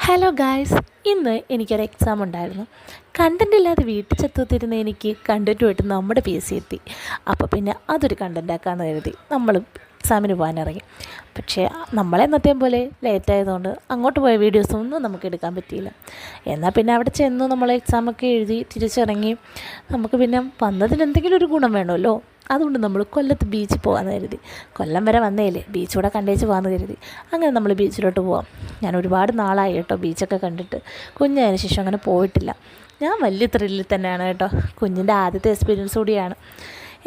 Hello guys, ഇന്ന് എനിക്കൊരു exam ഉണ്ടായിരുന്നു. കണ്ടൻ്റ് ഇല്ലാതെ വീട്ടിൽ ചെത്തുത്തിരുന്ന എനിക്ക് കണ്ടൻറ്റുമായിട്ട് നമ്മുടെ പി എസ് സി എത്തി. അപ്പോൾ പിന്നെ അതൊരു കണ്ടൻ്റ് ആക്കാമെന്ന് കരുതി നമ്മൾ എക്സാമിന് പോകാനിറങ്ങി. പക്ഷേ നമ്മളെന്നത്തെയും പോലെ ലേറ്റായതുകൊണ്ട് അങ്ങോട്ട് പോയ വീഡിയോസൊന്നും നമുക്ക് എടുക്കാൻ പറ്റിയില്ല. എന്നാൽ പിന്നെ അവിടെ ചെന്ന് നമ്മൾ എക്സാമൊക്കെ എഴുതി തിരിച്ചിറങ്ങി. നമുക്ക് പിന്നെ വന്നതിന് എന്തെങ്കിലും ഒരു ഗുണം വേണമല്ലോ. അതുകൊണ്ട് നമ്മൾ കൊല്ലത്ത് ബീച്ചിൽ പോകാമെന്ന് കരുതി. കൊല്ലം വരെ വന്നേലേ, ബീച്ചൂടെ കണ്ടേച്ച് പോകാമെന്ന് കരുതി. അങ്ങനെ നമ്മൾ ബീച്ചിലോട്ട് പോകാം. ഞാൻ ഒരുപാട് നാളായി കേട്ടോ ബീച്ചൊക്കെ കണ്ടിട്ട്. കുഞ്ഞതിന് ശേഷം അങ്ങനെ പോയിട്ടില്ല. ഞാൻ വലിയ ത്രില്ലിൽ തന്നെയാണ് കേട്ടോ. കുഞ്ഞിൻ്റെ ആദ്യത്തെ എക്സ്പീരിയൻസ് കൂടിയാണ്.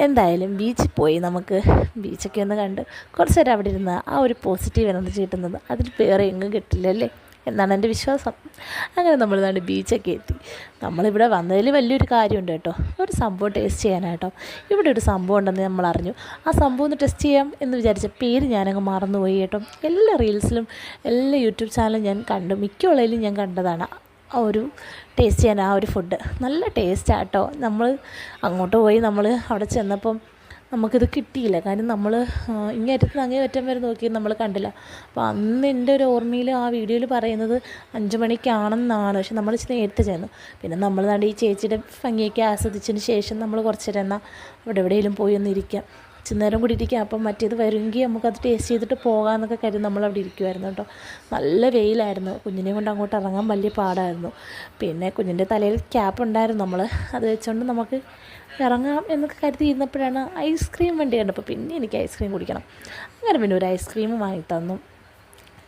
എന്തായാലും ബീച്ചിൽ പോയി നമുക്ക് ബീച്ചൊക്കെ ഒന്ന് കണ്ട് കുറച്ച് നേരം അവിടെ ഇരുന്ന് ആ ഒരു പോസിറ്റീവ് എനർജി കിട്ടുന്നത് അതിന് വേറെ എങ്ങും കിട്ടില്ലല്ലേ എന്നാണ് എൻ്റെ വിശ്വാസം. അങ്ങനെ നമ്മൾ ദാണ്ട് ബീച്ചൊക്കെ എത്തി. നമ്മളിവിടെ വന്നതിൽ വലിയൊരു കാര്യമുണ്ട് കേട്ടോ. ഒരു സംഭവം ടേസ്റ്റ് ചെയ്യാനായിട്ടോ. ഇവിടെ ഒരു സംഭവം ഉണ്ടെന്ന് നമ്മൾ അറിഞ്ഞു. ആ സംഭവം ഒന്ന് ടെസ്റ്റ് ചെയ്യാം എന്ന് വിചാരിച്ച പേര് ഞാനങ്ങ് മറന്നുപോയി കേട്ടോ. എല്ലാ റീൽസിലും എല്ലാ യൂട്യൂബ് ചാനലും ഞാൻ കണ്ടു, മിക്കുള്ളതിലും ഞാൻ കണ്ടതാണ് ആ ഒരു ടേസ്റ്റ് ചെയ്യാൻ ആ ഒരു ഫുഡ്. നല്ല ടേസ്റ്റാണ് കേട്ടോ. നമ്മൾ അങ്ങോട്ട് പോയി നമ്മൾ അവിടെ ചെന്നപ്പം നമുക്കിത് കിട്ടിയില്ല. കാരണം നമ്മൾ ഇങ്ങേറ്റത്ത് അങ്ങേ അറ്റം വരെ നോക്കി നമ്മൾ കണ്ടില്ല. അപ്പോൾ അന്ന് എൻ്റെ ഒരു ഓർമ്മയിൽ ആ വീഡിയോയിൽ പറയുന്നത് 5 മണിക്കാണെന്നാണ്. പക്ഷെ നമ്മൾ നേരത്തെ ചെന്നു. പിന്നെ നമ്മൾ ദാണ്ട് ഈ ചേച്ചിയുടെ ഭംഗിയൊക്കെ ആസ്വദിച്ചതിന് ശേഷം നമ്മൾ കുറച്ച് നേരം എന്നാൽ അവിടെ എവിടെയെങ്കിലും പോയി ഒന്ന് ഇരിക്കാം, നേരം കൂടി ഇരിക്കാം. അപ്പം മറ്റേത് വരുമെങ്കിൽ നമുക്കത് ടേസ്റ്റ് ചെയ്തിട്ട് പോകാമെന്നൊക്കെ കരുതി നമ്മളവിടെ ഇരിക്കുമായിരുന്നു കേട്ടോ. നല്ല വെയിലായിരുന്നു. കുഞ്ഞിനെ കൊണ്ട് അങ്ങോട്ട് ഇറങ്ങാൻ വലിയ പാടായിരുന്നു. പിന്നെ കുഞ്ഞിൻ്റെ തലയിൽ ക്യാപ്പ് ഉണ്ടായിരുന്നു. നമ്മൾ അത് വെച്ചുകൊണ്ട് നമുക്ക് ഇറങ്ങാം എന്നൊക്കെ കരുതി ഇരുന്നപ്പോഴാണ് ഐസ്ക്രീം വണ്ടി കണ്ടപ്പോൾ പിന്നെ എനിക്ക് ഐസ്ക്രീം കുടിക്കണം. അങ്ങനെ പിന്നെ ഒരു ഐസ്ക്രീം വാങ്ങി തന്നു.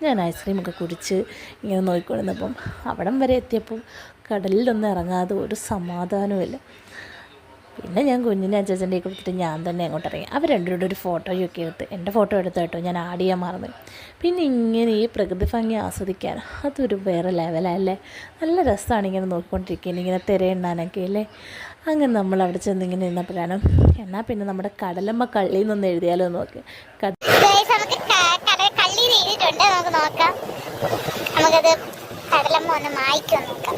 ഞാൻ ഐസ്ക്രീമൊക്കെ കുടിച്ച് ഇങ്ങനെ നോക്കിക്കൊണ്ടിരുന്നപ്പം അവിടം വരെ എത്തിയപ്പം കടലിലൊന്നും ഇറങ്ങാതെ ഒരു സമാധാനവുമില്ല. പിന്നെ ഞാൻ കുഞ്ഞിനെ അച്ഛൻ്റെ കൊടുത്തിട്ട് ഞാൻ തന്നെ അങ്ങോട്ട് ഇറങ്ങി. അവർ രണ്ടുപേരുടെ ഒരു ഫോട്ടോയൊക്കെ എടുത്ത് എൻ്റെ ഫോട്ടോ എടുത്ത് കേട്ടോ. ഞാൻ ആഡ് ചെയ്യാൻ മറന്നു. പിന്നെ ഇങ്ങനെ ഈ പ്രകൃതി ഭംഗി ആസ്വദിക്കാൻ അതൊരു വേറെ ലെവലല്ലേ. നല്ല രസമാണ് ഇങ്ങനെ നോക്കിക്കൊണ്ടിരിക്കുന്നത്, ഇങ്ങനെ തിരയെണ്ണാനൊക്കെ അല്ലേ. അങ്ങനെ നമ്മൾ അവിടെ ചെന്ന് ഇങ്ങനെ നിന്നപ്പോഴാണ് എന്നാൽ പിന്നെ നമ്മുടെ കടലമ്മ കള്ളിയിൽ നിന്ന് എഴുതിയാലോ നോക്ക്. നമുക്കത് കടലമ്മ ഒന്ന് മായ്ക്കാൻ നോക്കാം.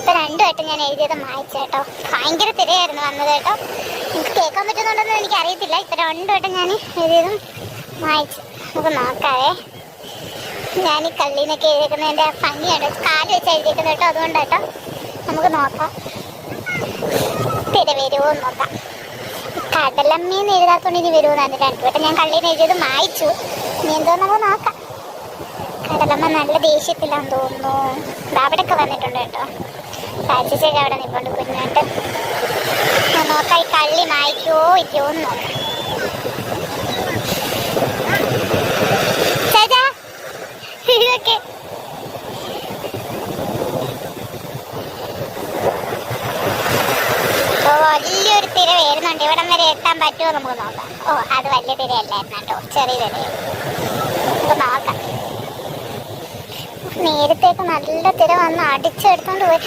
ഇപ്പം 2 വട്ടം ഞാൻ എഴുതിയത് മായ്ച്ചു കേട്ടോ. ഭയങ്കര തിരയായിരുന്നു വന്നത് കേട്ടോ. എനിക്ക് കേൾക്കാൻ പറ്റുന്നുണ്ടെന്ന് എനിക്ക് അറിയത്തില്ല. ഇപ്പം 2 വട്ടം ഞാൻ എഴുതിയതും മായ്ച്ചു. നമുക്ക് നോക്കാവേ. ഞാൻ ഈ കള്ളിനൊക്കെ എഴുതിയേക്കുന്നതിൻ്റെ ഭംഗിയുണ്ട്. കാല് വെച്ച് എഴുതിയേക്കുന്നത് കേട്ടോ. അതുകൊണ്ട് കേട്ടോ നമുക്ക് നോക്കാം തിര വരുമോ എന്ന് നോക്കാം. കടലമ്മയെന്ന് എഴുതാത്തോണ്ട് ഇനി വരുമെന്നാണ്. 2 വട്ടം ഞാൻ കള്ളീന്ന് എഴുതിയത് മായ്ച്ചു. ഇനി എന്തോ നമുക്ക് നോക്കാം. കടലമ്മ നല്ല ദേഷ്യത്തിലാന്ന് തോന്നുന്നു. അവിടെയൊക്കെ വന്നിട്ടുണ്ട് കേട്ടോ. സാധിച്ചേക്ക് അവിടെ നിൽപ്പുണ്ട് കുഞ്ഞായിട്ട്. നോക്കാം ഈ കള്ളി മായ്ക്കുമോ ഇല്ലയോ എന്ന് നോക്കാം. ചേച്ചാ ഇതൊക്കെ വലിയൊരു തിര വരുന്നുണ്ട്. ഇവിടം വരെ എത്താൻ പറ്റുമോ നമുക്ക് നോക്കാം. ഓ, അത് വലിയ തിരയല്ലായിരുന്നു കേട്ടോ, ചെറിയ തിരയാണ്. നമുക്ക് നോക്കാം. നേരത്തേക്ക് നല്ല തിര വന്ന് അടിച്ചെടുത്തോണ്ട് പോയി.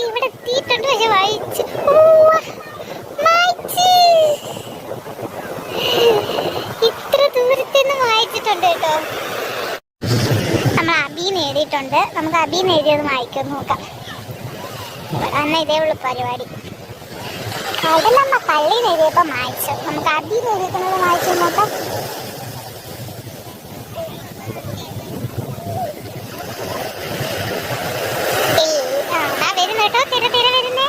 ഇവിടെ എത്തിയിട്ടുണ്ട്. പക്ഷെ വായിച്ചു ഇത്ര ദൂരത്തുനിന്ന് വായിച്ചിട്ടുണ്ട് കേട്ടോ. നമ്മൾ അബീന്ന് എഴുതിയിട്ടുണ്ട്. നമുക്ക് അബീന്ന് എഴുതിയത് വായിക്കുമെന്ന് നോക്കാം. അന്ന് ഇതേ ഉള്ളു പരിപാടി. കടലമ്മ കള്ളിന്ന് എഴുതിയപ്പോൾ മായ്ച്ചു. നമുക്ക് അബീന്ന് എഴുതിക്കുന്നത് വായിച്ചു നോക്കാം. വരുന്നു കേട്ടോ. തിര വരുന്നേ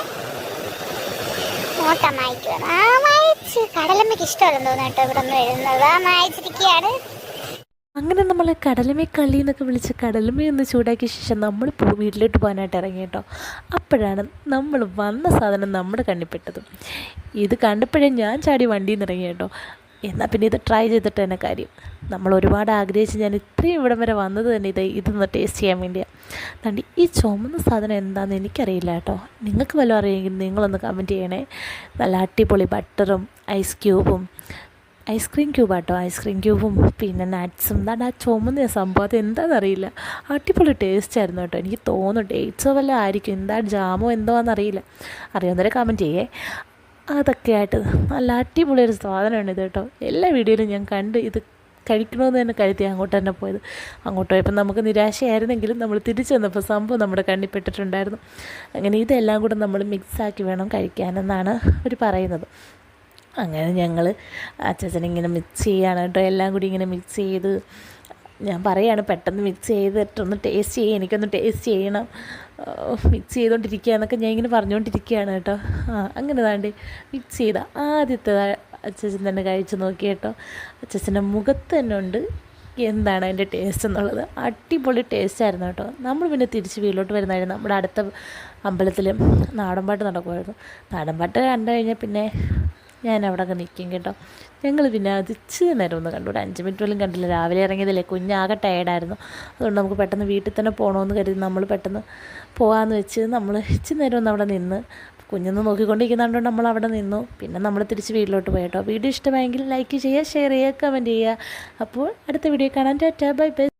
നോക്കാം. മായ്ക്കുക. മായ്ച്ചു. കടലമ്മയ്ക്ക് ഇഷ്ടമല്ലെന്ന് തോന്നുന്നു കേട്ടോ ഇവിടെ ഒന്ന് എഴുതുന്നത്. മായ്ച്ചിരിക്കുകയാണ്. അങ്ങനെ നമ്മൾ കടലമ്മ കള്ളി എന്നൊക്കെ വിളിച്ച് കടലമ്മയൊന്ന് ചൂടാക്കിയ ശേഷം നമ്മൾ വീട്ടിലോട്ട് പോകാനായിട്ട് ഇറങ്ങി കേട്ടോ. അപ്പോഴാണ് നമ്മൾ വന്ന സാധനം നമ്മുടെ കണ്ണിപ്പെട്ടതും. ഇത് കണ്ടപ്പോഴേ ഞാൻ ചാടി വണ്ടിയിൽ നിന്ന് ഇറങ്ങി കേട്ടോ. എന്നാൽ പിന്നെ ഇത് ട്രൈ ചെയ്തിട്ട് തന്നെ കാര്യം. നമ്മൾ ഒരുപാട് ആഗ്രഹിച്ച് ഞാൻ ഇത്രയും ഇവിടം വരെ വന്നത് തന്നെ ഇതൊന്ന് ടേസ്റ്റ് ചെയ്യാൻ വേണ്ടിയാണ്. അതുകൊണ്ട് ഈ ചുമന്ന സാധനം എന്താണെന്ന് എനിക്കറിയില്ല കേട്ടോ. നിങ്ങൾക്ക് വല്ലതും അറിയെങ്കിൽ നിങ്ങളൊന്ന് കമൻറ്റ് ചെയ്യണേ. നല്ല അടിപൊളി ബട്ടറും ഐസ്ക്രീം ക്യൂബാട്ടോ. ഐസ്ക്രീം ക്യൂബും പിന്നെ നട്ട്സും എന്താണ് ആ ചുമന്ന സംഭവം അത് എന്താണെന്നറിയില്ല. അടിപൊളി ടേസ്റ്റ് ആയിരുന്നു കേട്ടോ. എനിക്ക് തോന്നുന്നു ഡേറ്റ്സോ വല്ലതും ആയിരിക്കും. എന്താ ജാമോ എന്തോ ആണെന്നറിയില്ല. അറിയാവുന്നവരെ കമൻറ്റ് ചെയ്യേ. അതൊക്കെ ആയിട്ട് നല്ല അടിപൊളി ഒരു സാധനമാണ് ഇത് കേട്ടോ. എല്ലാ വീഡിയോയിലും ഞാൻ കണ്ട് ഇത് കഴിക്കണമെന്ന് തന്നെ കരുതി അങ്ങോട്ട് തന്നെ പോയത്. അങ്ങോട്ട് പോയപ്പോൾ നമുക്ക് നിരാശയായിരുന്നെങ്കിലും നമ്മൾ തിരിച്ചു വന്നപ്പോൾ സംഭവം നമ്മുടെ കണ്ണിപ്പെട്ടിട്ടുണ്ടായിരുന്നു. അങ്ങനെ ഇതെല്ലാം കൂടെ നമ്മൾ മിക്സാക്കി വേണം കഴിക്കാനെന്നാണ് അവർ പറയുന്നത്. അങ്ങനെ ഞങ്ങൾ അച്ചാച്ചനിങ്ങനെ മിക്സ് ചെയ്യാണ് കേട്ടോ, എല്ലാം കൂടി ഇങ്ങനെ മിക്സ് ചെയ്ത് ഞാൻ പറയുകയാണ് പെട്ടെന്ന് മിക്സ് ചെയ്തിട്ടൊന്ന് ടേസ്റ്റ് ചെയ്യും, എനിക്കൊന്ന് ടേസ്റ്റ് ചെയ്യണം, മിക്സ് ചെയ്തുകൊണ്ടിരിക്കുക എന്നൊക്കെ ഞാൻ ഇങ്ങനെ പറഞ്ഞുകൊണ്ടിരിക്കുകയാണ് കേട്ടോ. അങ്ങനെ താണ്ട് മിക്സ് ചെയ്ത ആദ്യത്തെ അച്ചാച്ചൻ തന്നെ കഴിച്ച് നോക്കി കേട്ടോ. അച്ചാച്ചൻ്റെ മുഖത്ത് തന്നെ ഉണ്ട് എന്താണ് അതിൻ്റെ ടേസ്റ്റ് എന്നുള്ളത്. അടിപൊളി ടേസ്റ്റായിരുന്നു കേട്ടോ. നമ്മൾ പിന്നെ തിരിച്ച് വീട്ടിലോട്ട് വരുന്നതായിരുന്നു. നമ്മുടെ അടുത്ത അമ്പലത്തിൽ നാടൻപാട്ട് നടക്കുമായിരുന്നു. നാടൻപാട്ട് കണ്ടു കഴിഞ്ഞാൽ പിന്നെ ഞാൻ അവിടെ ഒക്കെ നിൽക്കും കേട്ടോ. ഞങ്ങൾ പിന്നെ അത് ഇച്ചിരി നേരം ഒന്ന് കണ്ടു, ഒരു 5 മിനിറ്റ് പോലും കണ്ടില്ല. രാവിലെ ഇറങ്ങിയതല്ലേ, കുഞ്ഞാകെ ടയർഡായിരുന്നു. അതുകൊണ്ട് നമുക്ക് പെട്ടെന്ന് വീട്ടിൽ തന്നെ പോകണമെന്ന് കരുതി നമ്മൾ പെട്ടെന്ന് പോകാമെന്ന് വെച്ച് നമ്മൾ ഇച്ചിരി നേരം ഒന്ന് അവിടെ നിന്ന് കുഞ്ഞൊന്ന് നോക്കിക്കൊണ്ടിരിക്കുന്നുണ്ട് നമ്മൾ അവിടെ നിന്നു. പിന്നെ നമ്മൾ തിരിച്ച് വീട്ടിലോട്ട് പോയി കേട്ടോ. വീഡിയോ ഇഷ്ടമായെങ്കിൽ ലൈക്ക് ചെയ്യുക, ഷെയർ ചെയ്യുക, കമൻറ്റ് ചെയ്യുക. അപ്പോൾ അടുത്ത വീഡിയോ കാണാൻ ടാറ്റാ, ബൈ ബൈ.